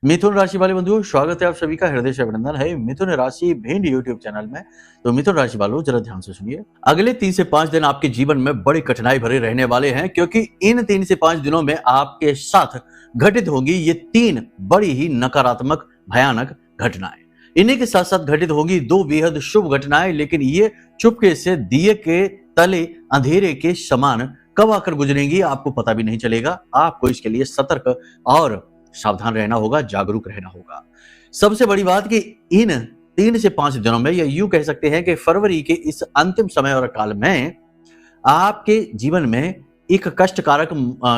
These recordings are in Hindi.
मिथुन राशि वाले बंधुओं, स्वागत है आप सभी का हृदय से अभिनंदन है मिथुन राशि भिंड यूट्यूब चैनल में। तो मिथुन राशि वालों, जरा ध्यान से सुनिए। अगले 3 से 5 दिन आपके जीवन में बड़ी कठिनाई भरे रहने वाले हैं, क्योंकि इन 3 से 5 दिनों में आपके साथ घटित होंगी ये 3 बड़ी ही नकारात्मक भयानक घटनाएं। इन्हीं के साथ साथ घटित होंगी 2 बेहद शुभ घटनाएं, लेकिन ये चुपके से दिए के तले अंधेरे के समान कब आकर गुजरेंगी आपको पता भी नहीं चलेगा। आपको इसके लिए सतर्क और सावधान रहना होगा, जागरूक रहना होगा। सबसे बड़ी बात कि इन 3 से 5 दिनों में, या यूं कह सकते हैं कि फरवरी के इस अंतिम समय और काल में आपके जीवन में एक कष्टकारक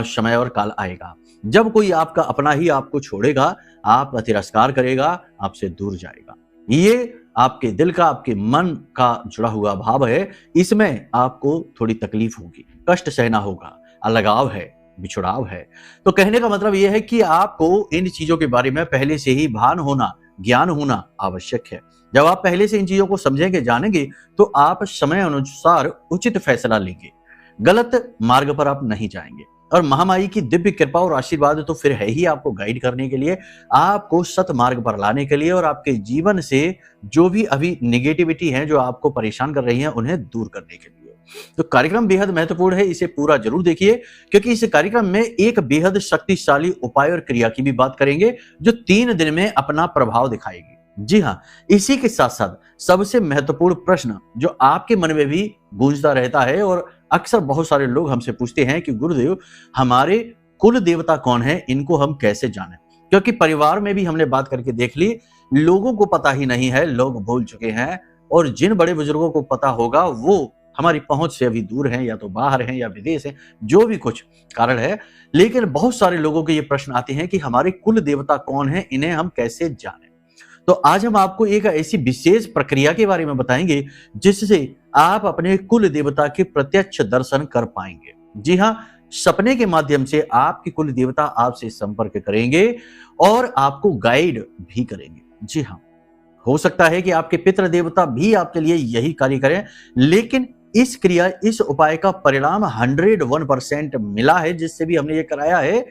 समय और काल आएगा, जब कोई आपका अपना ही आपको छोड़ेगा, आपका तिरस्कार करेगा, आपसे दूर जाएगा। ये आपके दिल का, आपके मन का जुड़ा हुआ भाव है। इसमें आपको थोड़ी तकलीफ होगी, कष्ट सहना होगा, अलगाव है, बिछुड़ाव है। तो कहने का मतलब यह है कि आपको इन चीजों के बारे में पहले से ही भान होना, ज्ञान होना आवश्यक है। जब आप पहले से इन चीजों को समझेंगे, जानेंगे, तो आप समय अनुसार उचित फैसला लेंगे, गलत मार्ग पर आप नहीं जाएंगे। और महामाई की दिव्य कृपा और आशीर्वाद तो फिर है ही आपको गाइड करने के लिए, आपको सत मार्ग पर लाने के लिए, और आपके जीवन से जो भी अभी निगेटिविटी है, जो आपको परेशान कर रही है, उन्हें दूर करने के लिए। तो कार्यक्रम बेहद महत्वपूर्ण है, इसे पूरा जरूर देखिए, क्योंकि इस कार्यक्रम में एक बेहद शक्तिशाली उपाय और क्रिया की भी बात करेंगे, जो 3 दिन में अपना प्रभाव दिखाएगी। जी हाँ, इसी के साथ साथ सबसे महत्वपूर्ण प्रश्न जो आपके मन में भी गूंजता रहता है, और अक्सर बहुत सारे लोग हमसे पूछते हैं कि गुरुदेव, हमारे कुल देवता कौन है, इनको हम कैसे जानें? क्योंकि परिवार में भी हमने बात करके देख ली, लोगों को पता ही नहीं है, लोग भूल चुके हैं, और जिन बड़े बुजुर्गों को पता होगा वो हमारी पहुंच से अभी दूर हैं, या तो बाहर हैं, या विदेश हैं, जो भी कुछ कारण है। लेकिन बहुत सारे लोगों के ये प्रश्न आते हैं कि हमारे कुल देवता कौन है, इन्हें हम कैसे जानें? तो आज हम आपको एक ऐसी विशेष प्रक्रिया के बारे में बताएंगे, जिससे आप अपने कुल देवता के प्रत्यक्ष दर्शन कर पाएंगे। जी हाँ, सपने के माध्यम से आपके कुल देवता आपसे संपर्क करेंगे और आपको गाइड भी करेंगे। जी हाँ, हो सकता है कि आपके पितृ देवता भी आपके लिए यही कार्य करें, लेकिन इस क्रिया, इस उपाय का परिणाम 101% मिला है, जिससे भी हमने ये कराया है।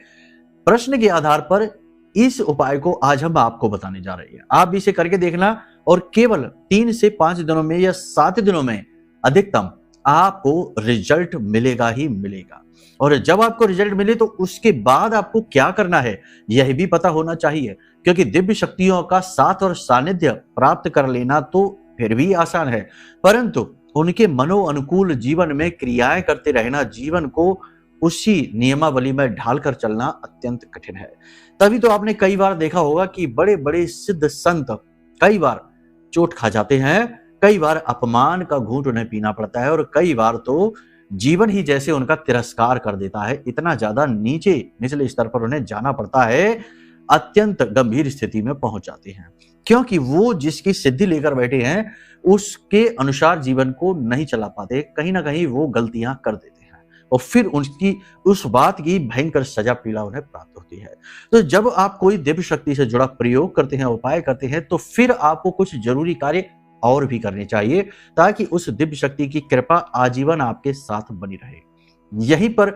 प्रश्न के आधार पर इस उपाय को आज हम आपको बताने जा रहे हैं। आप भी इसे करके देखना, और केवल 3 से 5 दिनों में या 7 दिनों में अधिकतम आपको रिजल्ट मिलेगा ही मिलेगा। और जब आपको रिजल्ट मिले, तो उसके बाद आपको क्या करना है यह भी पता होना चाहिए, क्योंकि दिव्य शक्तियों का साथ और सानिध्य प्राप्त कर लेना तो फिर भी आसान है, परंतु उनके मनो अनुकूल जीवन में क्रियाएं करते रहना, जीवन को उसी नियमावली में ढालकर चलना अत्यंत कठिन है। तभी तो आपने कई बार देखा होगा कि बड़े बड़े सिद्ध संत कई बार चोट खा जाते हैं, कई बार अपमान का घूंट उन्हें पीना पड़ता है, और कई बार तो जीवन ही जैसे उनका तिरस्कार कर देता है। इतना ज्यादा निचले स्तर पर उन्हें जाना पड़ता है, अत्यंत गंभीर स्थिति में पहुंच जाते हैं, क्योंकि वो जिसकी सिद्धि लेकर बैठे हैं उसके अनुसार जीवन को नहीं चला पाते। कहीं ना कहीं वो गलतियां कर देते हैं, और फिर उनकी उस बात की भयंकर सजा पीड़ा उन्हें प्राप्त होती है। तो जब आप कोई दिव्य शक्ति से जुड़ा प्रयोग करते हैं, उपाय करते हैं, तो फिर आपको कुछ जरूरी कार्य और भी करने चाहिए, ताकि उस दिव्य शक्ति की कृपा आजीवन आपके साथ बनी रहे। यहीं पर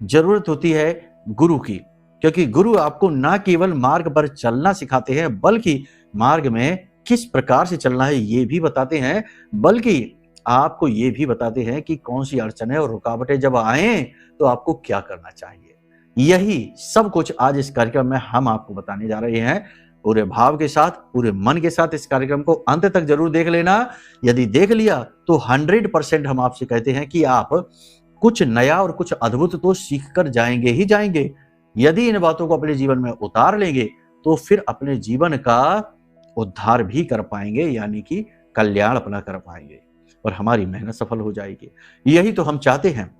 जरूरत होती है गुरु की, क्योंकि गुरु आपको ना केवल मार्ग पर चलना सिखाते हैं, बल्कि मार्ग में किस प्रकार से चलना है ये भी बताते हैं, बल्कि आपको ये भी बताते हैं कि कौन सी अड़चनें और रुकावटें जब आए तो आपको क्या करना चाहिए। यही सब कुछ आज इस कार्यक्रम में हम आपको बताने जा रहे हैं। पूरे भाव के साथ, पूरे मन के साथ इस कार्यक्रम को अंत तक जरूर देख लेना। यदि देख लिया तो 100% हम आपसे कहते हैं कि आप कुछ नया और कुछ अद्भुत तो सीख कर जाएंगे ही जाएंगे। यदि इन बातों को अपने जीवन में उतार लेंगे, तो फिर अपने जीवन का उद्धार भी कर पाएंगे, यानी कि कल्याण अपना कर पाएंगे, और हमारी मेहनत सफल हो जाएगी। यही तो हम चाहते हैं,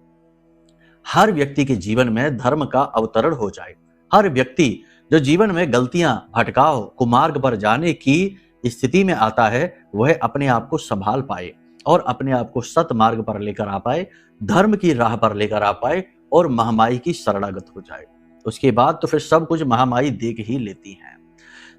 हर व्यक्ति के जीवन में धर्म का अवतरण हो जाए। हर व्यक्ति जो जीवन में गलतियां, भटकाव, कुमार्ग पर जाने की स्थिति में आता है, वह अपने आप को संभाल पाए और अपने आप को सत मार्ग पर लेकर आ पाए, धर्म की राह पर लेकर आ पाए, और महामाई की शरणागत हो जाए। उसके बाद तो फिर सब कुछ महामाई देख ही लेती है।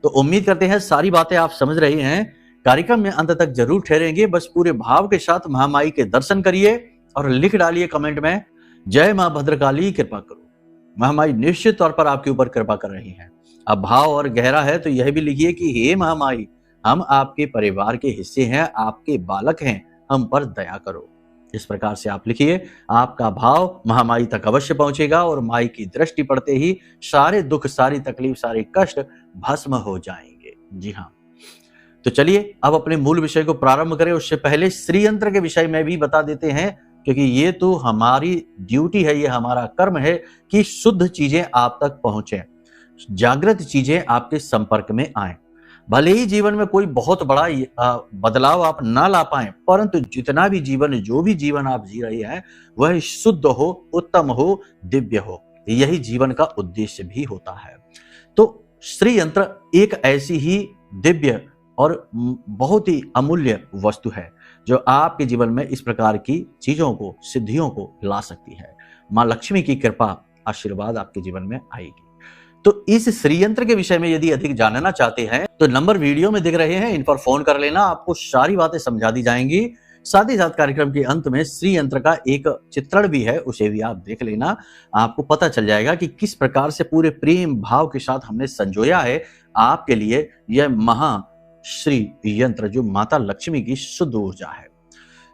तो उम्मीद करते हैं सारी बातें आप समझ रहे हैं। कार्यक्रम में अंत तक जरूर ठहरेंगे। बस पूरे भाव के साथ महामाई के दर्शन करिए और लिख डालिए कमेंट में, जय मां भद्रकाली कृपा करो। महामाई निश्चित तौर पर आपके ऊपर कृपा कर रही हैं। अब भाव और गहरा है तो यह भी लिखिए कि हे महामाई, हम आपके परिवार के हिस्से हैं, आपके बालक हैं, हम पर दया करो। इस प्रकार से आप लिखिए, आपका भाव महामाई तक अवश्य पहुंचेगा और माई की दृष्टि पड़ते ही सारे दुख, सारी तकलीफ, सारे कष्ट भस्म हो जाएंगे। जी हाँ, तो चलिए अब अपने मूल विषय को प्रारंभ करें। उससे पहले श्री यंत्र के विषय में भी बता देते हैं, क्योंकि ये तो हमारी ड्यूटी है, ये हमारा कर्म है कि शुद्ध चीजें आप तक पहुंचे, जागृत चीजें आपके संपर्क में आए। भले ही जीवन में कोई बहुत बड़ा बदलाव आप ना ला पाए, परंतु जितना भी जीवन, जो भी जीवन आप जी रहे हैं, वह शुद्ध हो, उत्तम हो, दिव्य हो। यही जीवन का उद्देश्य भी होता है। तो श्री यंत्र एक ऐसी ही दिव्य और बहुत ही अमूल्य वस्तु है जो आपके जीवन में इस प्रकार की चीजों को, सिद्धियों को ला सकती है। मां लक्ष्मी की कृपा, आशीर्वाद आपके जीवन में आएगी। तो इस श्री यंत्र के विषय में यदि अधिक जानना चाहते हैं तो नंबर वीडियो में दिख रहे हैं, इन पर फोन कर लेना, आपको सारी बातें समझा दी जाएंगी। साथ ही साथ कार्यक्रम के अंत में श्री यंत्र का एक चित्रण भी है, उसे भी आप देख लेना। आपको पता चल जाएगा कि किस प्रकार से पूरे प्रेम भाव के साथ हमने संजोया है आपके लिए यह महा श्री यंत्र, जो माता लक्ष्मी की शुद्ध ऊर्जा है।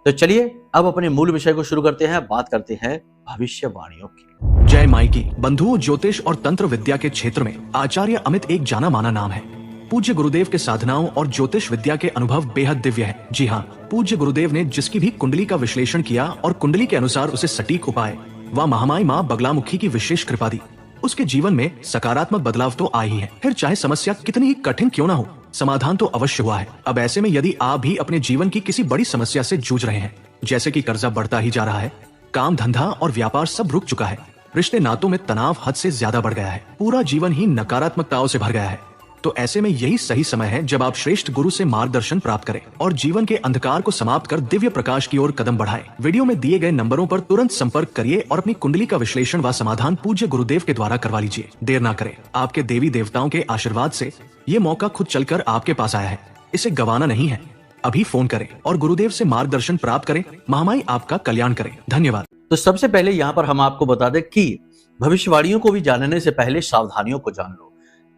तो चलिए अब अपने मूल विषय को शुरू करते हैं, बात करते हैं भविष्यवाणियों की। जय माई की। बंधुओं, ज्योतिष और तंत्र विद्या के क्षेत्र में आचार्य अमित एक जाना माना नाम है। पूज्य गुरुदेव के साधनाओं और ज्योतिष विद्या के अनुभव बेहद दिव्य है। जी हाँ, पूज्य गुरुदेव ने जिसकी भी कुंडली का विश्लेषण किया और कुंडली के अनुसार उसे सटीक उपाय व महामाई माँ बगलामुखी की विशेष कृपा दी, उसके जीवन में सकारात्मक बदलाव तो आए ही है। फिर चाहे समस्या कितनी ही कठिन क्यों ना हो, समाधान तो अवश्य हुआ है। अब ऐसे में यदि आप भी अपने जीवन की किसी बड़ी समस्या से जूझ रहे हैं, जैसे कि कर्जा बढ़ता ही जा रहा है, काम धंधा और व्यापार सब रुक चुका है, रिश्ते नातों में तनाव हद से ज्यादा बढ़ गया है, पूरा जीवन ही नकारात्मकताओं से भर गया है, तो ऐसे में यही सही समय है जब आप श्रेष्ठ गुरु से मार्गदर्शन प्राप्त करें और जीवन के अंधकार को समाप्त कर दिव्य प्रकाश की ओर कदम बढ़ाएं। वीडियो में दिए गए नंबरों पर तुरंत संपर्क करिए और अपनी कुंडली का विश्लेषण व समाधान पूज्य गुरुदेव के द्वारा करवा लीजिए। देर ना करें, आपके देवी देवताओं के आशीर्वाद से ये मौका खुद चलकर आपके पास आया है, इसे गंवाना नहीं है। अभी फोन करें और गुरुदेव से मार्गदर्शन प्राप्त करें। महामाई आपका कल्याण करें। धन्यवाद। तो सबसे पहले यहाँ पर हम आपको बता दें कि भविष्यवाणियों को भी जानने से पहले सावधानियों को जान लो।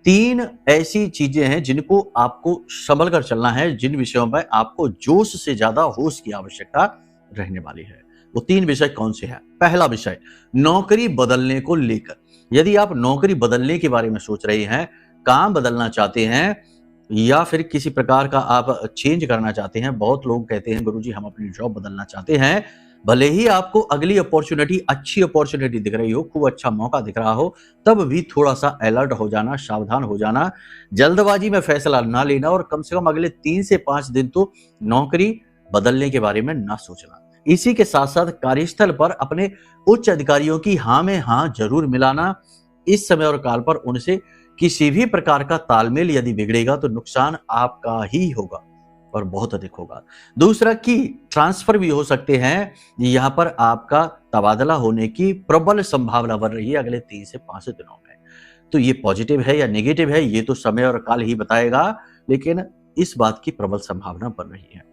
3 ऐसी चीजें हैं जिनको आपको संभल कर चलना है, जिन विषयों में आपको जोश से ज्यादा होश की आवश्यकता रहने वाली है। वो 3 विषय कौन से हैं? पहला विषय, नौकरी बदलने को लेकर। यदि आप नौकरी बदलने के बारे में सोच रहे हैं, काम बदलना चाहते हैं या फिर किसी प्रकार का आप चेंज करना चाहते हैं, बहुत लोग कहते हैं गुरुजी हम अपनी जॉब बदलना चाहते हैं, भले ही आपको अगली अपॉर्चुनिटी, अच्छी अपॉर्चुनिटी दिख रही हो, खूब अच्छा मौका दिख रहा हो, तब भी थोड़ा सा अलर्ट हो जाना, सावधान हो जाना, जल्दबाजी में फैसला ना लेना और कम से कम अगले 3 से 5 दिन तो नौकरी बदलने के बारे में ना सोचना। इसी के साथ साथ कार्यस्थल पर अपने उच्च अधिकारियों की हाँ में हाँ जरूर मिलाना। इस समय और काल पर उनसे किसी भी प्रकार का तालमेल यदि बिगड़ेगा तो नुकसान आपका ही होगा और बहुत अधिक होगा। दूसरा कि ट्रांसफर भी हो सकते हैं, यहाँ पर आपका तबादला होने की प्रबल संभावना बन रही है अगले 3 से 5 दिनों में। तो ये पॉजिटिव है या नेगेटिव है ये तो समय और काल ही बताएगा, लेकिन इस बात की प्रबल संभावना बन रही है।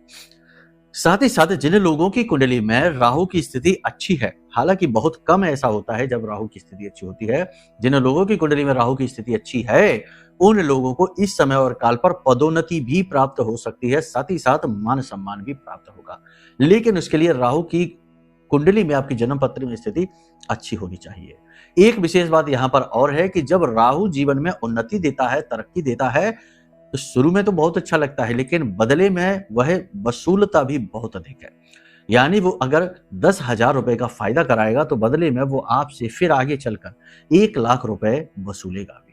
साथ ही साथ जिन लोगों की कुंडली में राहु की स्थिति अच्छी है, हालांकि बहुत कम ऐसा होता है जब राहु की स्थिति अच्छी होती है, जिन लोगों की कुंडली में राहु की स्थिति अच्छी है उन लोगों को इस समय और काल पर पदोन्नति भी प्राप्त हो सकती है, साथ ही साथ मान सम्मान भी प्राप्त होगा। लेकिन उसके लिए राहु की कुंडली में आपकी जन्म पत्री में स्थिति अच्छी होनी चाहिए। एक विशेष बात यहाँ पर और है कि जब राहु जीवन में उन्नति देता है, तरक्की देता है, तो शुरू में तो बहुत अच्छा लगता है, लेकिन बदले में वह वसूलता भी बहुत अधिक है। यानी वो अगर 10,000 रुपए का फायदा कराएगा तो बदले में वो आपसे फिर आगे चलकर 1 लाख रुपए वसूलेगा भी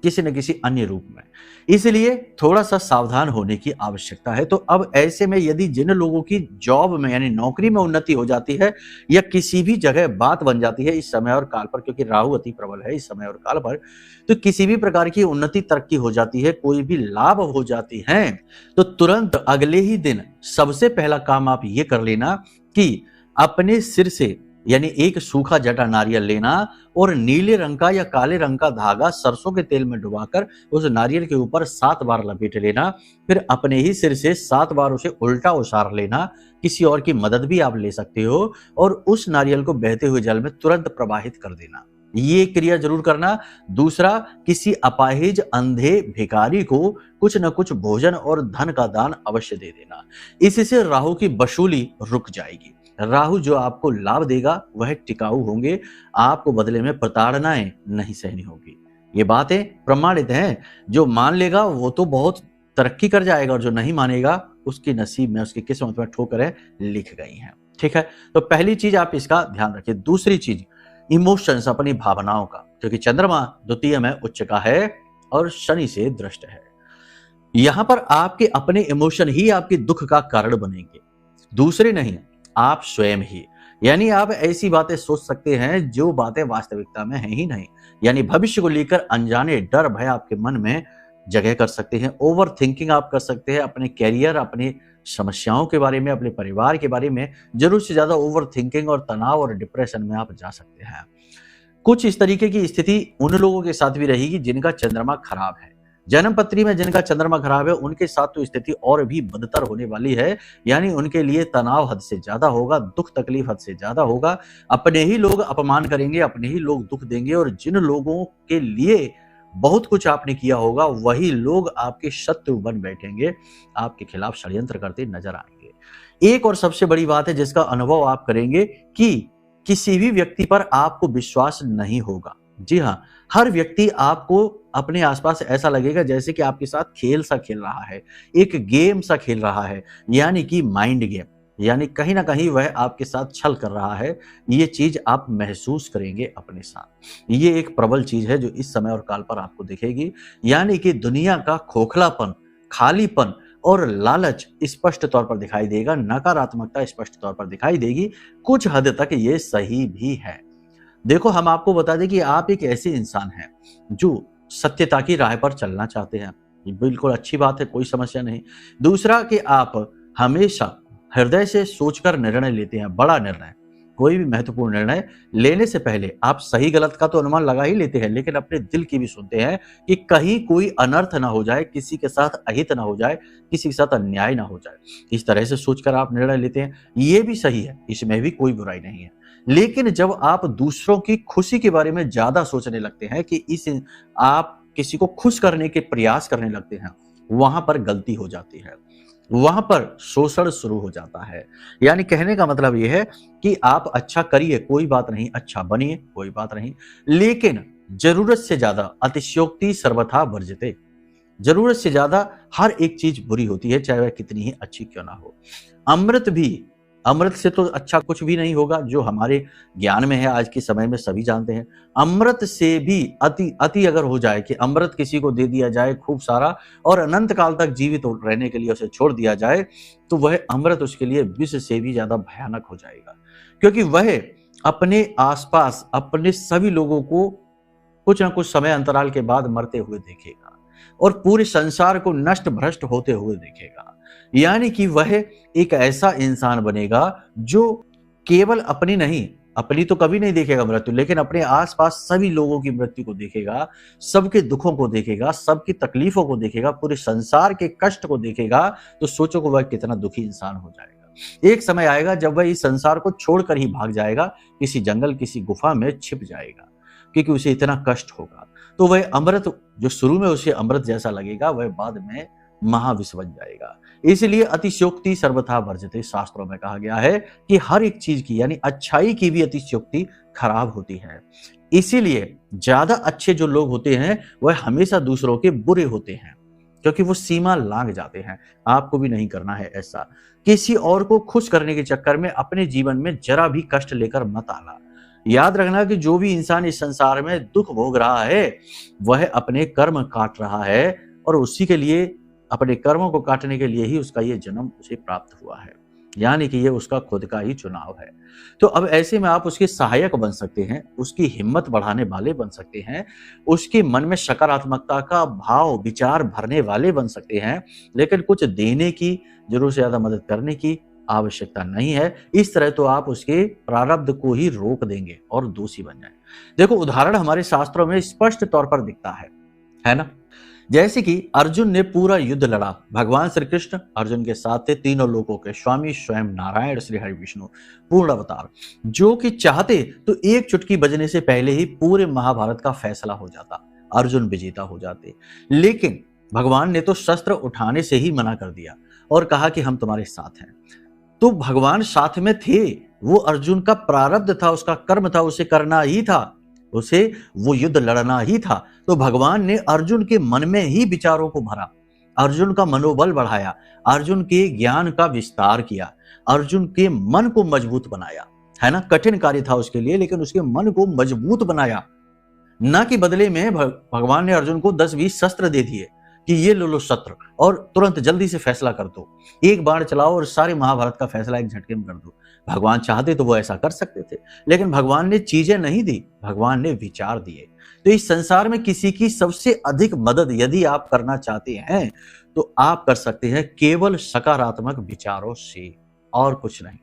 किसी न किसी अन्य रूप में। इसलिए थोड़ा सा सावधान होने की आवश्यकता है। तो अब ऐसे में यदि जिन लोगों की जॉब में यानी नौकरी में उन्नति हो जाती है या किसी भी जगह बात बन जाती है इस समय और काल पर, क्योंकि राहु अति प्रबल है इस समय और काल पर, तो किसी भी प्रकार की उन्नति तरक्की हो जाती है, कोई भी लाभ हो जाती है, तो तुरंत अगले ही दिन सबसे पहला काम आप ये कर लेना कि अपने सिर से यानी एक सूखा जटा नारियल लेना और नीले रंग का या काले रंग का धागा सरसों के तेल में डुबाकर उस नारियल के ऊपर 7 बार लपेट लेना। फिर अपने ही सिर से 7 बार उसे उल्टा उसार लेना। किसी और की मदद भी आप ले सकते हो और उस नारियल को बहते हुए जल में तुरंत प्रवाहित कर देना। ये क्रिया जरूर करना। दूसरा, किसी अपाहिज अंधे भिखारी को कुछ न कुछ भोजन और धन का दान अवश्य दे देना। इससे राहु की वसूली रुक जाएगी। राहु जो आपको लाभ देगा वह टिकाऊ होंगे, आपको बदले में प्रताड़नाएं नहीं सहनी होगी। ये बातें प्रमाणित हैं। जो मान लेगा वो तो बहुत तरक्की कर जाएगा, और जो नहीं मानेगा उसकी नसीब में, उसकी किस्मत में ठोकरें लिख गई हैं। ठीक है, तो पहली चीज आप इसका ध्यान रखिए। दूसरी चीज, इमोशंस, अपनी भावनाओं का, क्योंकि चंद्रमा द्वितीय में उच्च का है और शनि से दृष्ट है। यहां पर आपके अपने इमोशन ही आपके दुख का कारण बनेंगे, दूसरे नहीं, आप स्वयं ही। यानी आप ऐसी बातें सोच सकते हैं जो बातें वास्तविकता में हैं ही नहीं। यानी भविष्य को लेकर अनजाने डर भय आपके मन में जगह कर सकते हैं। ओवर थिंकिंग आप कर सकते हैं अपने कैरियर, अपनी समस्याओं के बारे में, अपने परिवार के बारे में। जरूर से ज्यादा ओवर थिंकिंग और तनाव और डिप्रेशन में आप जा सकते हैं। कुछ इस तरीके की स्थिति उन लोगों के साथ भी रहेगी जिनका चंद्रमा खराब है। जन्म पत्री में जिनका चंद्रमा खराब है उनके साथ तो स्थिति और भी बदतर होने वाली है। यानी उनके लिए तनाव हद से ज्यादा होगा, दुख तकलीफ हद से ज्यादा होगा। अपने ही लोग अपमान करेंगे, अपने ही लोग दुख देंगे, और जिन लोगों के लिए बहुत कुछ आपने किया होगा वही लोग आपके शत्रु बन बैठेंगे, आपके खिलाफ षड्यंत्र करते नजर आएंगे। एक और सबसे बड़ी बात है जिसका अनुभव आप करेंगे कि किसी भी व्यक्ति पर आपको विश्वास नहीं होगा। जी हाँ, हर व्यक्ति आपको अपने आसपास ऐसा लगेगा जैसे कि आपके साथ खेल सा खेल रहा है, एक गेम सा खेल रहा है, यानी कि माइंड गेम। यानी कहीं ना कहीं वह आपके साथ छल कर रहा है। ये चीज आप महसूस करेंगे अपने साथ। ये एक प्रबल चीज है जो इस समय और काल पर आपको दिखेगी। यानी कि दुनिया का खोखलापन, खालीपन और लालच स्पष्ट तौर पर दिखाई देगा, नकारात्मकता स्पष्ट तौर पर दिखाई देगी। कुछ हद तक ये सही भी है। देखो, हम आपको बता दें कि आप एक ऐसे इंसान हैं जो सत्यता की राह पर चलना चाहते हैं। ये बिल्कुल अच्छी बात है, कोई समस्या नहीं। दूसरा कि आप हमेशा हृदय से सोचकर निर्णय लेते हैं। बड़ा निर्णय, कोई भी महत्वपूर्ण निर्णय लेने से पहले आप सही गलत का तो अनुमान लगा ही लेते हैं, लेकिन अपने दिल की भी सुनते हैं कि कहीं कोई अनर्थ ना हो जाए, किसी के साथ अहित ना हो जाए, किसी के साथ अन्याय ना हो जाए। इस तरह से सोचकर आप निर्णय लेते हैं, ये भी सही है, इसमें भी कोई बुराई नहीं है। लेकिन जब आप दूसरों की खुशी के बारे में ज्यादा सोचने लगते हैं कि आप किसी को खुश करने के प्रयास करने लगते हैं, वहां पर गलती हो जाती है, वहां पर शोषण शुरू हो जाता है। यानी कहने का मतलब यह है कि आप अच्छा करिए, कोई बात नहीं, अच्छा बनिए, कोई बात नहीं, लेकिन जरूरत से ज्यादा अतिशयोक्ति सर्वथा वर्जिते। जरूरत से ज्यादा हर एक चीज बुरी होती है, चाहे वह कितनी ही अच्छी क्यों ना हो। अमृत से तो अच्छा कुछ भी नहीं होगा, जो हमारे ज्ञान में है, आज के समय में सभी जानते हैं। अमृत से भी अति अगर हो जाए कि अमृत किसी को दे दिया जाए खूब सारा और अनंत काल तक जीवित रहने के लिए उसे छोड़ दिया जाए, तो वह अमृत उसके लिए विष से भी ज्यादा भयानक हो जाएगा। क्योंकि वह अपने आसपास अपने सभी लोगों को कुछ ना कुछ समय अंतराल के बाद मरते हुए देखेगा और पूरे संसार को नष्ट भ्रष्ट होते हुए देखेगा। यानी कि वह एक ऐसा इंसान बनेगा जो केवल अपनी नहीं, अपनी तो कभी नहीं देखेगा मृत्यु, लेकिन अपने आसपास सभी लोगों की मृत्यु को देखेगा, सबके दुखों को देखेगा, सबकी तकलीफों को देखेगा, पूरे संसार के कष्ट को देखेगा। तो सोचो कि वह कितना दुखी इंसान हो जाएगा। एक समय आएगा जब वह इस संसार को छोड़कर ही भाग जाएगा, किसी जंगल, किसी गुफा में छिप जाएगा, क्योंकि उसे इतना कष्ट होगा। तो वह अमृत जो शुरू में उसे अमृत जैसा लगेगा, वह बाद में महाविष बन जाएगा। इसलिए अतिशयोक्ति सर्वथा वर्जिते, शास्त्रों में कहा गया है कि हर एक चीज की, यानी अच्छाई की भी अतिशयोक्ति खराब होती है। इसीलिए ज्यादा अच्छे जो लोग होते हैं वह हमेशा दूसरों के बुरे होते हैं, क्योंकि वो सीमा लांघ जाते हैं। आपको भी नहीं करना है ऐसा। किसी और को खुश करने के चक्कर में अपने जीवन में जरा भी कष्ट लेकर मत आना। याद रखना कि जो भी इंसान इस संसार में दुख भोग रहा है वह अपने कर्म काट रहा है, और उसी के लिए, अपने कर्मों को काटने के लिए ही उसका ये जन्म उसे प्राप्त हुआ है। यानी कि ये उसका खुद का ही चुनाव है। तो अब ऐसे में आप उसके सहायक बन सकते हैं, उसकी हिम्मत बढ़ाने वाले बन सकते हैं, उसके मन में सकारात्मकता का भाव विचार भरने वाले बन सकते हैं, लेकिन कुछ देने की, जरूर से ज्यादा मदद करने की आवश्यकता नहीं है। इस तरह तो आप उसके प्रारब्ध को ही रोक देंगे और दोषी बन जाए। देखो, उदाहरण हमारे शास्त्रों में स्पष्ट तौर पर दिखता है ना। जैसे कि अर्जुन ने पूरा युद्ध लड़ा, भगवान श्री कृष्ण अर्जुन के साथ थे, तीनों लोकों के स्वामी स्वयं नारायण श्री हरि विष्णु पूर्ण अवतार, जो कि चाहते तो एक चुटकी बजने से पहले ही पूरे महाभारत का फैसला हो जाता, अर्जुन विजेता हो जाते। लेकिन भगवान ने तो शस्त्र उठाने से ही मना कर दिया और कहा कि हम तुम्हारे साथ हैं। तो भगवान साथ में थे, वो अर्जुन का प्रारब्ध था, उसका कर्म था, उसे करना ही था, उसे वो युद्ध लड़ना ही था। तो भगवान ने अर्जुन के मन में ही विचारों को भरा, अर्जुन का मनोबल बढ़ाया, अर्जुन के ज्ञान का विस्तार किया, अर्जुन के मन को मजबूत बनाया, है ना। कठिन कार्य था उसके लिए, लेकिन उसके मन को मजबूत बनाया। न कि बदले में भगवान ने अर्जुन को 10-20 शस्त्र दे दिए कि ये लो शस्त्र और तुरंत जल्दी से फैसला कर दो, एक बाण चलाओ और सारे महाभारत का फैसला एक झटके में कर दो। भगवान चाहते तो वो ऐसा कर सकते थे, लेकिन भगवान ने चीजें नहीं दी, भगवान ने विचार दिए। तो इस संसार में किसी की सबसे अधिक मदद यदि आप करना चाहते हैं तो आप कर सकते हैं केवल सकारात्मक विचारों से, और कुछ नहीं।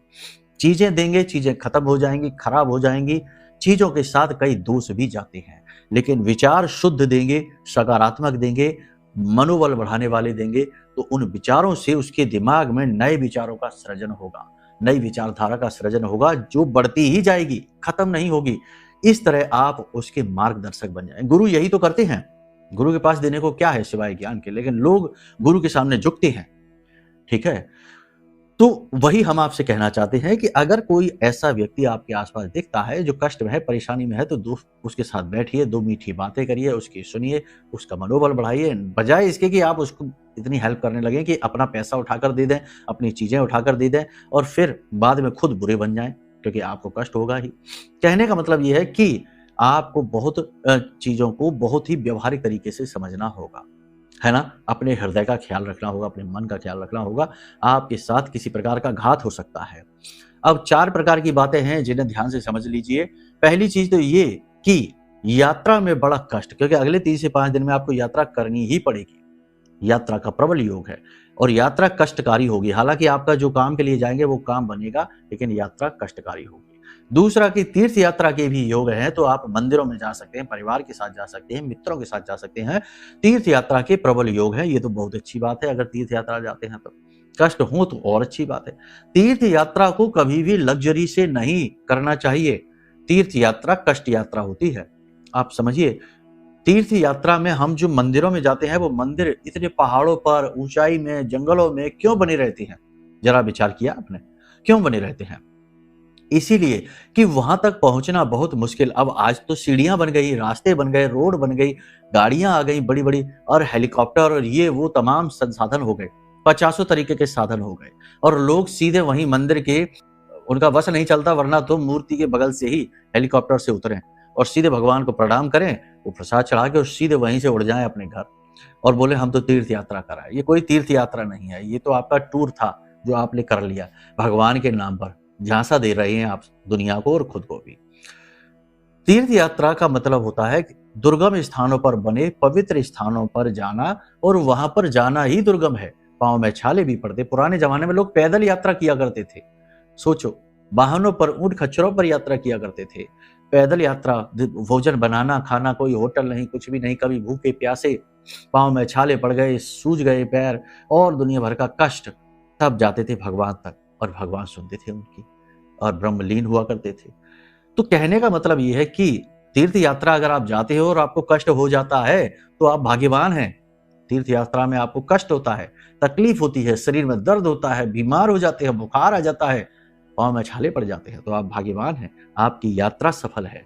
चीजें देंगे, चीजें खत्म हो जाएंगी, खराब हो जाएंगी, चीजों के साथ कई दोष भी जाते हैं, लेकिन विचार शुद्ध देंगे, सकारात्मक देंगे, मनोबल बढ़ाने वाले देंगे, तो उन विचारों से उसके दिमाग में नए विचारों का सृजन होगा, नई विचारधारा का सृजन होगा, जो बढ़ती ही जाएगी, खत्म नहीं होगी। इस तरह आप उसके मार्गदर्शक बन जाएं। गुरु यही तो करते हैं, गुरु के पास देने को क्या है सिवाय ज्ञान के, लेकिन लोग गुरु के सामने झुकते हैं, ठीक है। तो वही हम आपसे कहना चाहते हैं कि अगर कोई ऐसा व्यक्ति आपके आसपास दिखता है जो कष्ट में है, परेशानी में है, तो उसके साथ बैठिए, 2 मीठी बातें करिए, उसकी सुनिए, उसका मनोबल बढ़ाइए, बजाय इसके कि आप उसको इतनी हेल्प करने लगे कि अपना पैसा उठाकर दे दें, अपनी चीजें उठाकर दे दें और फिर बाद में खुद बुरे बन जाएं, क्योंकि आपको कष्ट होगा ही। कहने का मतलब यह है कि आपको बहुत चीजों को बहुत ही व्यवहारिक तरीके से समझना होगा, है ना। अपने हृदय का ख्याल रखना होगा, अपने मन का ख्याल रखना होगा, आपके साथ किसी प्रकार का घात हो सकता है। अब 4 प्रकार की बातें हैं जिन्हें ध्यान से समझ लीजिए। पहली चीज तो ये कि यात्रा में बड़ा कष्ट, क्योंकि अगले 3 से 5 दिन में आपको यात्रा करनी ही पड़ेगी, यात्रा का प्रबल योग है और यात्रा कष्टकारी होगी। हालांकि आपका जो काम के लिए जाएंगे वो काम बनेगा, लेकिन यात्रा कष्टकारी होगी। दूसरा कि तीर्थ यात्रा के भी योग हैं, तो आप मंदिरों में जा सकते हैं, परिवार के साथ जा सकते हैं, मित्रों के साथ जा सकते हैं। तीर्थ यात्रा के प्रबल योग है, ये तो बहुत अच्छी बात है। अगर तीर्थ यात्रा जाते हैं तो कष्ट हो तो और अच्छी बात है। तीर्थ यात्रा को कभी भी लग्जरी से नहीं करना चाहिए। तीर्थ यात्रा कष्ट यात्रा होती है, आप समझिए। तीर्थ यात्रा में हम जो मंदिरों में जाते हैं, वो मंदिर इतने पहाड़ों पर, ऊंचाई में, जंगलों में क्यों बने रहते हैं? जरा विचार किया आपने, क्यों बने रहते हैं? इसीलिए कि वहां तक पहुंचना बहुत मुश्किल। अब आज तो सीढ़ियां बन गई, रास्ते बन गए, रोड बन गई, गाड़ियां आ गई बड़ी बड़ी, और हेलीकॉप्टर और ये वो तमाम संसाधन हो गए, 50 तरीके के साधन हो गए, और लोग सीधे वहीं मंदिर के, उनका बस नहीं चलता, वरना तो मूर्ति के बगल से ही हेलीकॉप्टर से उतरें और सीधे भगवान को प्रणाम करें, वो प्रसाद चढ़ा के और सीधे वहीं से उड़ जाएं अपने घर और बोले हम तो तीर्थ यात्रा करा है। ये कोई तीर्थ यात्रा नहीं है, ये तो आपका टूर था जो आपने कर लिया भगवान के नाम पर। झांसा दे रहे हैं आप दुनिया को और खुद को भी। तीर्थ यात्रा का मतलब होता है कि दुर्गम स्थानों पर बने पवित्र स्थानों पर जाना, और वहां पर जाना ही दुर्गम है, पांव में छाले भी पड़ते। पुराने जमाने में लोग पैदल यात्रा किया करते थे, सोचो, वाहनों पर, ऊंट खच्चरों पर यात्रा किया करते थे। पैदल यात्रा, भोजन बनाना, खाना, कोई होटल नहीं, कुछ भी नहीं, कभी भूखे प्यासे, पांव में छाले पड़ गए, सूज गए पैर और दुनिया भर का कष्ट, तब जाते थे भगवान तक और भगवान सुनते थे उनकी और ब्रह्मलीन हुआ करते थे। तो कहने का मतलब यह है कि तीर्थ यात्रा अगर आप जाते हो और आपको कष्ट हो जाता है तो आप भाग्यवान हैं। तीर्थ यात्रा में आपको कष्ट होता है, तकलीफ होती है, शरीर में दर्द होता है, बीमार हो जाते हैं, बुखार आ जाता है, पांव में छाले पड़ जाते हैं, तो आप भाग्यवान हैं, आपकी यात्रा सफल है।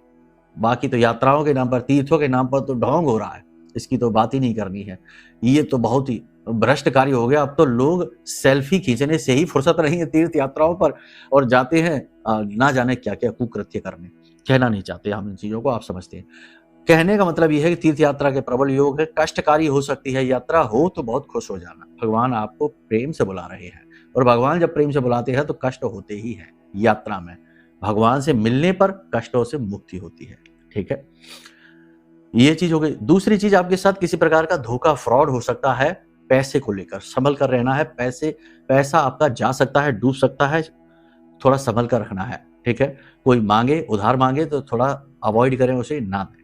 बाकी तो यात्राओं के नाम पर, तीर्थों के नाम पर तो ढोंग हो रहा है, इसकी तो बात ही नहीं करनी है। ये तो बहुत ही भ्रष्ट कार्य हो गया। अब तो लोग सेल्फी खींचने से ही फुर्सत नहीं है तीर्थ यात्राओं पर, और जाते हैं ना जाने क्या क्या कुकृत्य करने। कहना नहीं चाहते हम इन चीजों को, आप समझते हैं। कहने का मतलब यह है कि तीर्थ यात्रा के प्रबल योग है, कष्टकारी हो सकती है यात्रा, हो तो बहुत खुश हो जाना। भगवान आपको प्रेम से बुला रहे हैं, और भगवान जब प्रेम से बुलाते हैं तो कष्ट होते ही है यात्रा में। भगवान से मिलने पर कष्टों से मुक्ति होती है, ठीक है। ये चीज हो गई। दूसरी चीज, आपके साथ किसी प्रकार का धोखा, फ्रॉड हो सकता है। पैसे को लेकर संभल कर रहना है। पैसा आपका जा सकता है, डूब सकता है, थोड़ा संभल कर रखना है, ठीक है। कोई मांगे, उधार मांगे तो थोड़ा अवॉइड करें, उसे ना दें।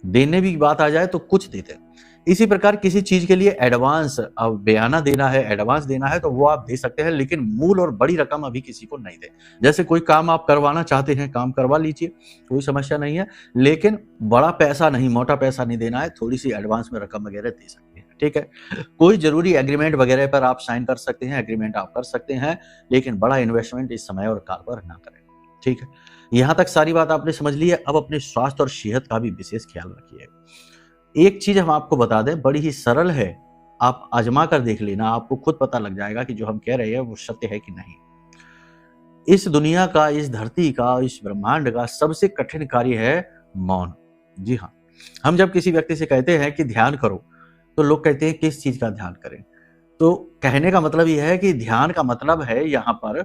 देने भी बात आ जाए तो कुछ देते हैं, इसी प्रकार किसी चीज के लिए एडवांस बयाना देना है, एडवांस देना है तो वो आप दे सकते हैं, लेकिन मूल और बड़ी रकम अभी किसी को नहीं दे। जैसे कोई काम आप करवाना चाहते हैं, काम करवा लीजिए, कोई समस्या नहीं है, लेकिन बड़ा पैसा नहीं, मोटा पैसा नहीं देना है, थोड़ी सी एडवांस में रकम वगैरह दे सकते हैं, ठीक है। कोई जरूरी एग्रीमेंट वगैरह पर आप साइन कर सकते हैं, एग्रीमेंट आप कर सकते हैं, लेकिन बड़ा इन्वेस्टमेंट इस समय और काल पर ना करें, ठीक है। यहां तक सारी बात आपने समझ ली है। अब अपने स्वास्थ्य और सेहत का भी विशेष ख्याल रखिए। एक चीज हम आपको बता दें, बड़ी ही सरल है, आप आजमा कर देख लेना, आपको खुद पता लग जाएगा कि जो हम कह रहे हैं वो सत्य है कि नहीं। इस दुनिया का, इस धरती का, इस ब्रह्मांड का सबसे कठिन कार्य है मौन। जी हाँ, हम जब किसी व्यक्ति से कहते हैं कि ध्यान करो, तो लोग कहते हैं किस चीज का ध्यान करें। तो कहने का मतलब यह है कि ध्यान का मतलब है यहां पर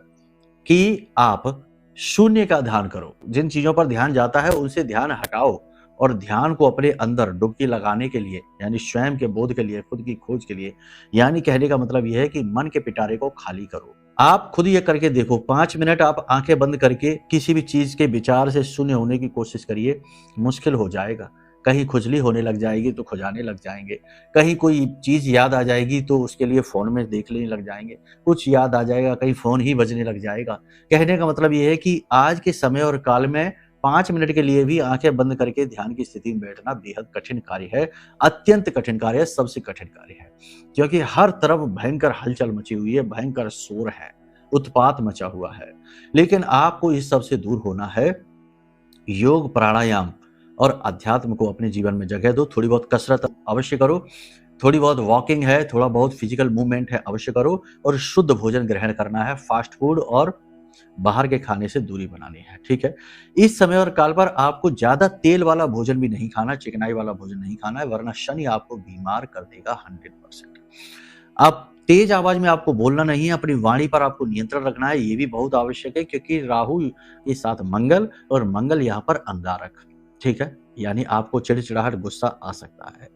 कि आप शून्य का ध्यान करो। जिन चीजों पर ध्यान जाता है उनसे ध्यान हटाओ और ध्यान को अपने अंदर डुबकी लगाने के लिए, यानी स्वयं के बोध के लिए, खुद की खोज के लिए, यानी कहने का मतलब यह है कि मन के पिटारे को खाली करो। आप खुद ये करके देखो, 5 मिनट आप आंखें बंद करके किसी भी चीज के विचार से शून्य होने की कोशिश करिए। मुश्किल हो जाएगा, कहीं खुजली होने लग जाएगी तो खुजाने लग जाएंगे, कहीं कोई चीज याद आ जाएगी तो उसके लिए फोन में देख लेने लग जाएंगे, कुछ याद आ जाएगा कहीं फोन ही बजने लग जाएगा। कहने का मतलब ये है कि आज के समय और काल में 5 मिनट के लिए भी आंखें बंद करके ध्यान की स्थिति में बैठना बेहद कठिन कार्य है, अत्यंत कठिन कार्य है, सबसे कठिन कार्य है, क्योंकि हर तरफ भयंकर हलचल मची हुई है, भयंकर शोर है, उत्पात मचा हुआ है। लेकिन आपको इस सब से दूर होना है। योग, प्राणायाम और अध्यात्म को अपने जीवन में जगह दो। थोड़ी बहुत कसरत अवश्य करो, थोड़ी बहुत वॉकिंग है, थोड़ा बहुत फिजिकल मूवमेंट है, अवश्य करो, और शुद्ध भोजन ग्रहण करना है। फास्ट फूड और बाहर के खाने से दूरी बनानी है, ठीक है। इस समय और काल पर आपको ज्यादा तेल वाला भोजन भी नहीं खाना, चिकनाई वाला भोजन नहीं खाना है, वरना शनि आपको बीमार कर देगा 100%। अब तेज आवाज में आपको बोलना नहीं है, अपनी वाणी पर आपको नियंत्रण रखना है, ये भी बहुत आवश्यक है, क्योंकि राहु के साथ मंगल, और मंगल यहाँ पर अंगारक, ठीक है, यानी आपको चिड़चिड़ाहट, गुस्सा आ सकता है।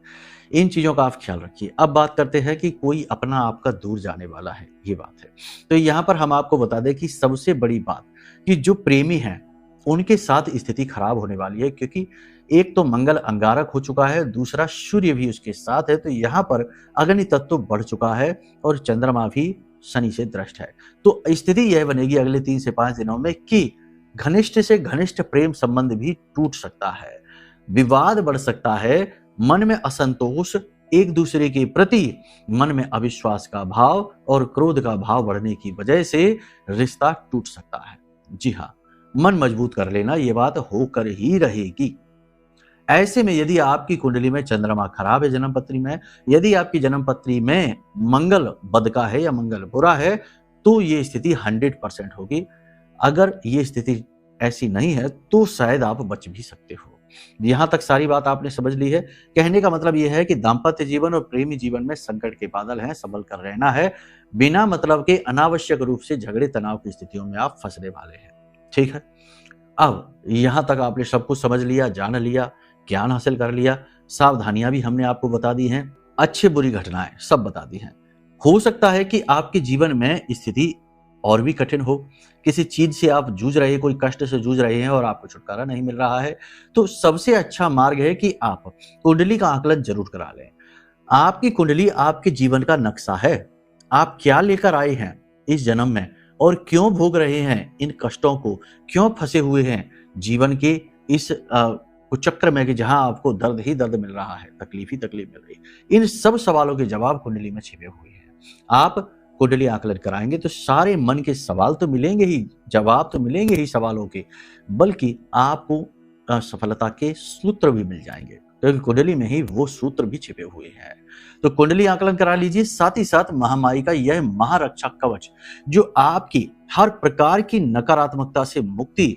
इन चीजों का आप ख्याल रखिए। अब बात करते हैं कि कोई अपना आपका दूर जाने वाला है, ये बात है। तो यहाँ पर हम आपको बता दें कि सबसे बड़ी बात कि जो प्रेमी हैं उनके साथ स्थिति खराब होने वाली है, क्योंकि एक तो मंगल अंगारक हो चुका है, दूसरा सूर्य भी उसके साथ है, तो यहाँ पर अग्नि तत्व बढ़ चुका है और चंद्रमा भी शनि से दृष्ट है। तो स्थिति यह बनेगी अगले 3 से 5 दिनों में कि घनिष्ठ से घनिष्ठ प्रेम संबंध भी टूट सकता है, विवाद बढ़ सकता है, मन में असंतोष, एक दूसरे के प्रति मन में अविश्वास का भाव और क्रोध का भाव बढ़ने की वजह से रिश्ता टूट सकता है। जी हाँ, मन मजबूत कर लेना, ये बात होकर ही रहेगी। ऐसे में यदि आपकी कुंडली में चंद्रमा खराब है, जन्म पत्री में, यदि आपकी जन्म पत्री में मंगल बद का है या मंगल बुरा है, तो ये स्थिति 100% होगी। अगर ये स्थिति ऐसी नहीं है तो शायद आप बच भी सकते हो। यहां तक सारी बात आपने समझ ली है। कहने का मतलब यह है कि दाम्पत्य जीवन और प्रेमी जीवन में संकट के बादल हैं, संभल कर रहना है। बिना मतलब के अनावश्यक रूप से झगड़े, तनाव की स्थितियों में आप फंसने वाले हैं, ठीक है। अब यहां तक आपने सब कुछ समझ लिया, जान लिया, ज्ञान हासिल कर लिया, सावधानियां भी हमने आपको बता दी हैं, अच्छी बुरी घटनाएं सब बता दी हैं। हो सकता है कि आपके जीवन में स्थिति और भी कठिन हो, किसी चीज से आप जूझ रहे हैं, कोई कष्ट से जूझ रहे हैं और आपको छुटकारा नहीं मिल रहा है, तो सबसे अच्छा मार्ग है कि आप कुंडली का आकलन जरूर करा लें। आपकी कुंडली आपके जीवन का नक्शा है। आप क्या लेकर आए हैं इस जन्म में और क्यों भोग रहे हैं इन कष्टों को, क्यों फंसे हुए हैं जीवन के इस चक्र में कि जहां आपको दर्द ही दर्द मिल रहा है, तकलीफ ही तकलीफ मिल रही है। इन सब सवालों के जवाब कुंडली में छिपे हुए हैं। आप कुंडली आकलन कराएंगे तो सारे मन के सवाल तो मिलेंगे ही, जवाब तो मिलेंगे ही सवालों के, बल्कि आपको सफलता के सूत्र भी मिल जाएंगे, क्योंकि कुंडली में ही वो सूत्र भी छिपे हुए हैं। तो कुंडली आकलन करा लीजिए। साथ ही साथ महामाई का यह महारक्षा कवच जो आपकी हर प्रकार की नकारात्मकता से मुक्ति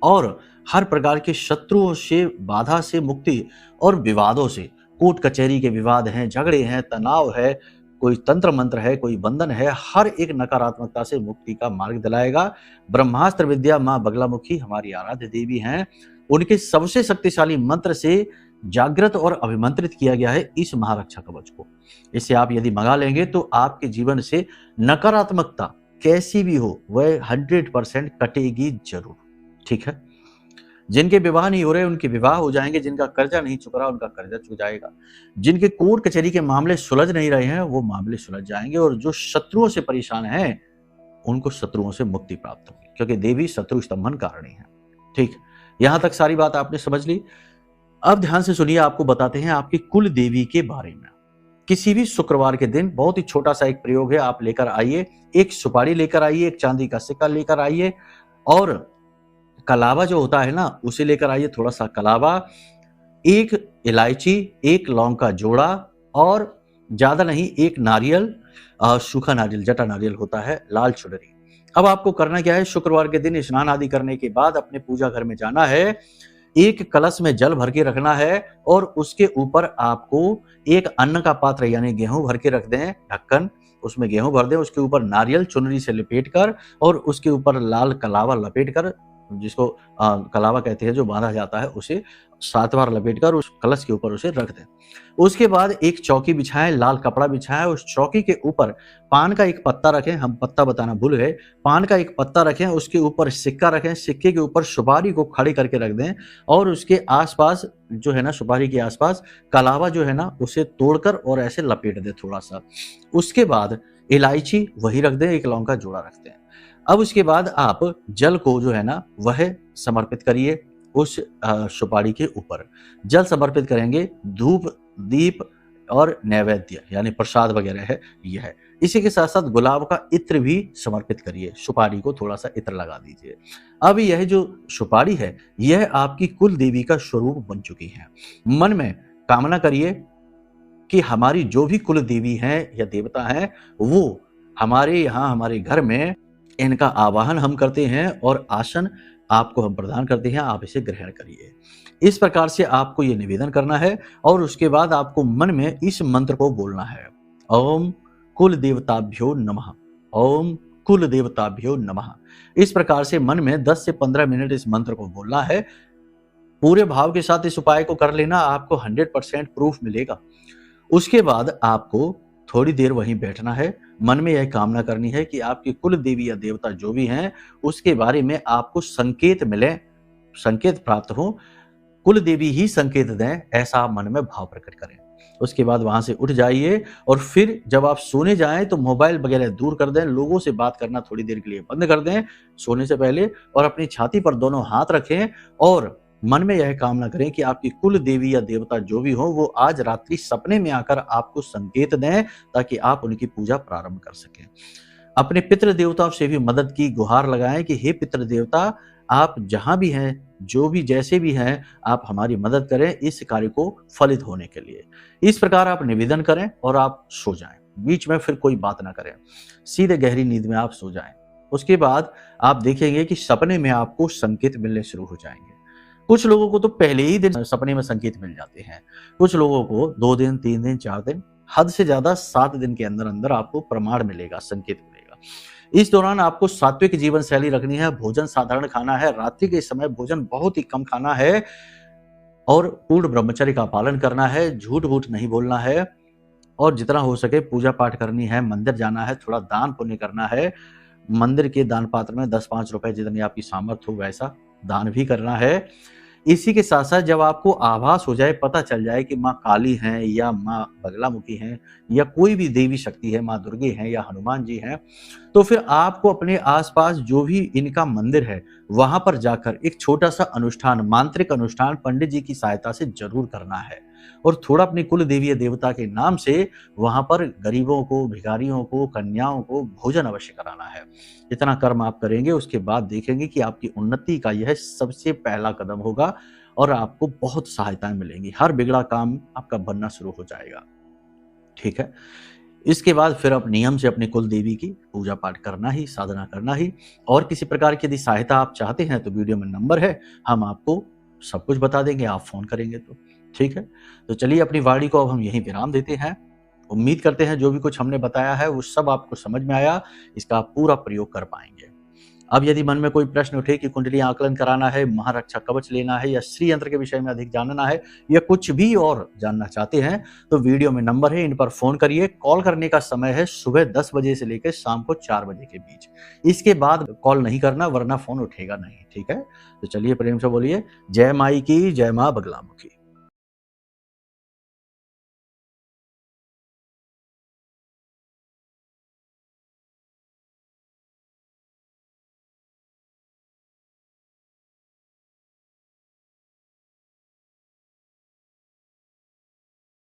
और हर प्रकार के शत्रुओं से, बाधा से मुक्ति और विवादों से, कोर्ट कचहरी के विवाद हैं, झगड़े हैं, तनाव है, कोई तंत्र मंत्र है, कोई बंधन है, हर एक नकारात्मकता से मुक्ति का मार्ग दिलाएगा। ब्रह्मास्त्र विद्या मां बगलामुखी हमारी आराध्य देवी हैं, उनके सबसे शक्तिशाली मंत्र से जागृत और अभिमंत्रित किया गया है इस महारक्षा कवच को। इसे आप यदि मंगा लेंगे तो आपके जीवन से नकारात्मकता कैसी भी हो वह 100% कटेगी जरूर, ठीक है। जिनके विवाह नहीं हो रहे उनके विवाह हो जाएंगे, जिनका कर्जा नहीं चुक रहा उनका कर्जा चुक जाएगा, जिनके कोर्ट कचहरी के मामले सुलझ नहीं रहे हैं वो मामले सुलझ जाएंगे, और जो शत्रुओं से परेशान हैं उनको शत्रुओं से मुक्ति प्राप्त होगी, क्योंकि देवी शत्रु स्तंभन कारणी है। ठीक, यहां तक सारी बात आपने समझ ली। अब ध्यान से सुनिए, आपको बताते हैं आपकी कुल देवी के बारे में। किसी भी शुक्रवार के दिन बहुत ही छोटा सा एक प्रयोग है, आप लेकर आइए, एक सुपारी लेकर आइए, एक चांदी का सिक्का लेकर आइए, और कलावा जो होता है ना उसे लेकर आइए, थोड़ा सा कलावा, एक इलायची, एक लौंग का जोड़ा, और ज्यादा नहीं एक नारियल, सूखा नारियल, जटा नारियल होता है, लाल चुनरी। अब आपको करना क्या है, शुक्रवार के दिन स्नान आदि करने के बाद अपने पूजा घर में जाना है, एक कलश में जल भर के रखना है, और उसके ऊपर आपको एक अन्न का पात्र यानी गेहूं भर के रख दें, ढक्कन, उसमें गेहूं भर दें, उसके ऊपर नारियल चुनरी से लपेट कर, और उसके ऊपर लाल कलावा लपेट कर, जिसको कलावा कहते हैं जो बांधा जाता है, उसे 7 बार लपेट कर उस कलश के ऊपर उसे रख दें। उसके बाद एक चौकी बिछाएं, लाल कपड़ा बिछाएं, उस चौकी के ऊपर पान का एक पत्ता रखें, हम पत्ता बताना भूल गए, पान का एक पत्ता रखें, उसके ऊपर सिक्का रखें, सिक्के के ऊपर सुपारी को खड़ी करके रख दें, और उसके आसपास जो है ना, सुपारी के आसपास कलावा जो है ना उसे तोड़कर और ऐसे लपेट दें थोड़ा सा। उसके बाद इलायची वही रख दें, एक लौंग का जोड़ा रख दें। अब उसके बाद आप जल को जो है ना वह समर्पित करिए उस सुपारी के ऊपर। जल समर्पित करेंगे, धूप दीप और नैवेद्य यानी प्रसाद वगैरह है यह है। इसी के साथ साथ गुलाब का इत्र भी समर्पित करिए, सुपारी को थोड़ा सा इत्र लगा दीजिए। अब यह जो सुपारी है यह आपकी कुल देवी का स्वरूप बन चुकी है। मन में कामना करिए कि हमारी जो भी कुल देवी हैं या देवता हैं वो हमारे यहाँ हमारे घर में, इनका आवाहन हम करते हैं और आसन आपको हम प्रदान करते हैं, आप इसे ग्रहण करिए। इस प्रकार से आपको ये निवेदन करना है, और उसके बाद आपको मन में इस मंत्र को बोलना है, ओम कुल देवताभ्यो नमः, ओम कुल देवताभ्यो नमः। इस प्रकार से मन में 10 से 15 मिनट इस मंत्र को बोलना है। पूरे भाव के साथ इस उपाय को कर लेना, आपको 100% प्रूफ मिलेगा। उसके बाद आपको थोड़ी देर वहीं बैठना है, मन में यह कामना करनी है कि आपकी कुल देवी या देवता जो भी हैं उसके बारे में आपको संकेत मिले, संकेत प्राप्त हो, कुल देवी ही संकेत दें, ऐसा आप मन में भाव प्रकट करें। उसके बाद वहां से उठ जाइए, और फिर जब आप सोने जाएं तो मोबाइल वगैरह दूर कर दें, लोगों से बात करना थोड़ी देर के लिए बंद कर दें सोने से पहले, और अपनी छाती पर दोनों हाथ रखें, और मन में यह कामना करें कि आपकी कुल देवी या देवता जो भी हो वो आज रात्रि सपने में आकर आपको संकेत दें, ताकि आप उनकी पूजा प्रारंभ कर सकें। अपने पितृ देवताओं से भी मदद की गुहार लगाएं कि हे पितृ देवता, आप जहां भी हैं, जो भी जैसे भी हैं, आप हमारी मदद करें इस कार्य को फलित होने के लिए। इस प्रकार आप निवेदन करें और आप सो जाएं, बीच में फिर कोई बात ना करें, सीधे गहरी नींद में आप सो जाएं। उसके बाद आप देखेंगे कि सपने में आपको संकेत मिलने शुरू हो जाएंगे। कुछ लोगों को तो पहले ही दिन सपने में संकेत मिल जाते हैं, कुछ लोगों को 2 दिन, 3 दिन, 4 दिन, हद से ज्यादा 7 दिन के अंदर अंदर आपको प्रमाण मिलेगा, संकेत मिलेगा। इस दौरान आपको सात्विक जीवन शैली रखनी है, भोजन साधारण खाना है, रात्रि के समय भोजन बहुत ही कम खाना है, और पूर्ण ब्रह्मचर्य का पालन करना है, झूठ वूठ नहीं बोलना है, और जितना हो सके पूजा पाठ करनी है, मंदिर जाना है, थोड़ा दान पुण्य करना है, मंदिर के दान पात्र में 10-5 रुपए जितनी आपकी सामर्थ्य हो वैसा दान भी करना है। इसी के साथ साथ जब आपको आभास हो जाए, पता चल जाए कि माँ काली हैं या माँ बगलामुखी हैं या कोई भी देवी शक्ति है, माँ दुर्गे हैं या हनुमान जी हैं, तो फिर आपको अपने आसपास जो भी इनका मंदिर है वहां पर जाकर एक छोटा सा अनुष्ठान, मांत्रिक अनुष्ठान पंडित जी की सहायता से जरूर करना है, और थोड़ा अपनी कुल देवी या देवता के नाम से वहां पर गरीबों को, भिखारियों को, कन्याओं को भोजन अवश्य कराना है। इतना कर्म आप करेंगे, उसके बाद देखेंगे कि आपकी उन्नति का यह सबसे पहला कदम होगा, और आपको बहुत सहायताएं मिलेंगी, हर बिगड़ा काम आपका बनना शुरू हो जाएगा। ठीक है, इसके बाद फिर आप नियम से अपने कुल देवी की पूजा पाठ करना ही, साधना करना ही। और किसी प्रकार की यदि सहायता आप चाहते हैं तो वीडियो में नंबर है, हम आपको सब कुछ बता देंगे, आप फोन करेंगे तो। ठीक है, तो चलिए अपनी वाणी को अब हम यहीं विराम देते हैं। उम्मीद करते हैं जो भी कुछ हमने बताया है वो सब आपको समझ में आया, इसका आप पूरा प्रयोग कर पाएंगे। अब यदि मन में कोई प्रश्न उठे कि कुंडली आकलन कराना है, महारक्षा कवच लेना है या श्री यंत्र के विषय में अधिक जानना है या कुछ भी और जानना चाहते हैं तो वीडियो में नंबर है, इन पर फोन करिए। कॉल करने का समय है सुबह 10 बजे से लेकर शाम को 4 बजे के बीच। इसके बाद कॉल नहीं करना वरना फोन उठेगा नहीं, ठीक है। तो चलिए प्रेम से बोलिए जय माई की, जय माँ बगलामुखी।